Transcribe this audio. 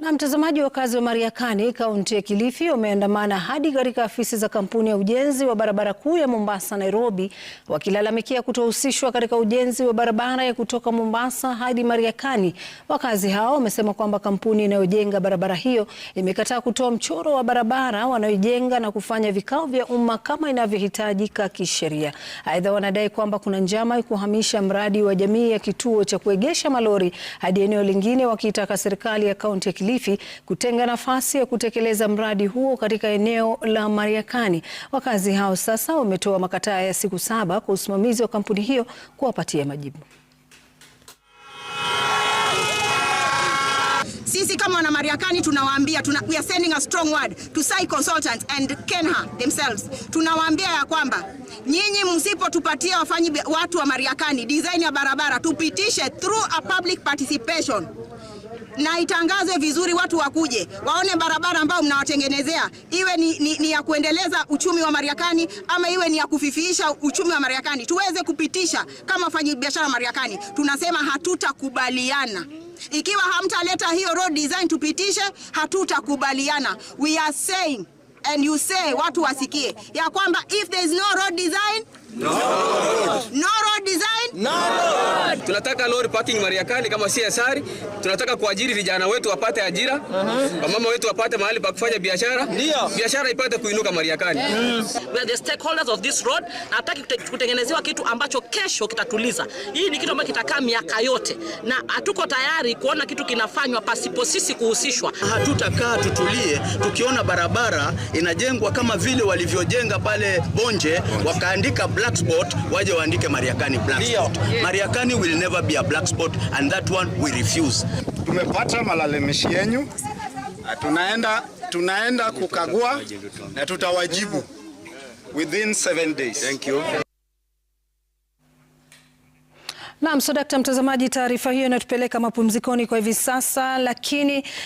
Na mtazamaji, wakazi wa Mariakani, kaunti ya Kilifi wameandamana hadi katika afisi za kampuni ya ujenzi wa barabara kuu ya Mombasa Nairobi, wakilalamikia kutohusishwa katika ujenzi wa barabara ya kutoka Mombasa hadi Mariakani. Wakazi hao wamesema kwamba kampuni inayojenga barabara hiyo imekataa kutoa mchoro wa barabara wanayojenga na kufanya vikao vya umma kama inavyohitajika kisheria. Aidha, wanadai kwamba kuna njama ya kuhamisha mradi wa jamii ya kituo cha kuegesha malori hadi eneo lingine, wakiitaka serikali ya kaunti ya Kilifi kutenga nafasi ya kutekeleza mradi huo katika eneo la Mariakani. Wakazi hao sasa wametoa makataa ya siku 7 kwa usimamizi wa kampuni hiyo kuwapatia majibu. Sisi kama wana Mariakani tunawaambia, we are sending a strong word to SAI consultants and Kenha themselves. Tunawaambia ya kwamba nyinyi msipotupatia watu wa Mariakani design ya barabara tupitishe through a public participation na itangazwe vizuri, watu wakuje waone barabara ambayo mnawatengenezea, iwe ni ya kuendeleza uchumi wa Mariakani ama iwe ni ya kufifiisha uchumi wa Mariakani, tuweze kupitisha kama wafanyabiashara wa Mariakani. Tunasema hatutakubaliana ikiwa hamtaleta hiyo road design tupitishe, hatutakubaliana. We are saying and you say, watu wasikie ya kwamba if there is no road design, no road design, no road. Tunataka lorry parking Mariakani kama CSR. Tunataka kuajiri vijana wetu wapate ajira, wamama wetu wapate mahali pa kufanya biashara, biashara ipate kuinuka Mariakani. We are the stakeholders of this road. Nataka kutengenezewa kitu ambacho kesho kitatuliza. Hii ni kitu ambacho kitakaa miaka yote, na hatuko tayari kuona kitu kinafanywa pasipo sisi kuhusishwa. Hatutakaa tutulie tukiona barabara inajengwa kama vile walivyojenga pale Bonje, wakaandika black spot, waje waandike Mariakani black spot. Mariakani will never be a black spot, and that one we refuse. Tumepata malalamishi yenu, tunaenda kukagua na tutawajibu within 7 days. Thank you. Naam, so Dr. mtazamaji, taarifa hiyo inatupeleka mapumzikoni kwa hivi sasa, lakini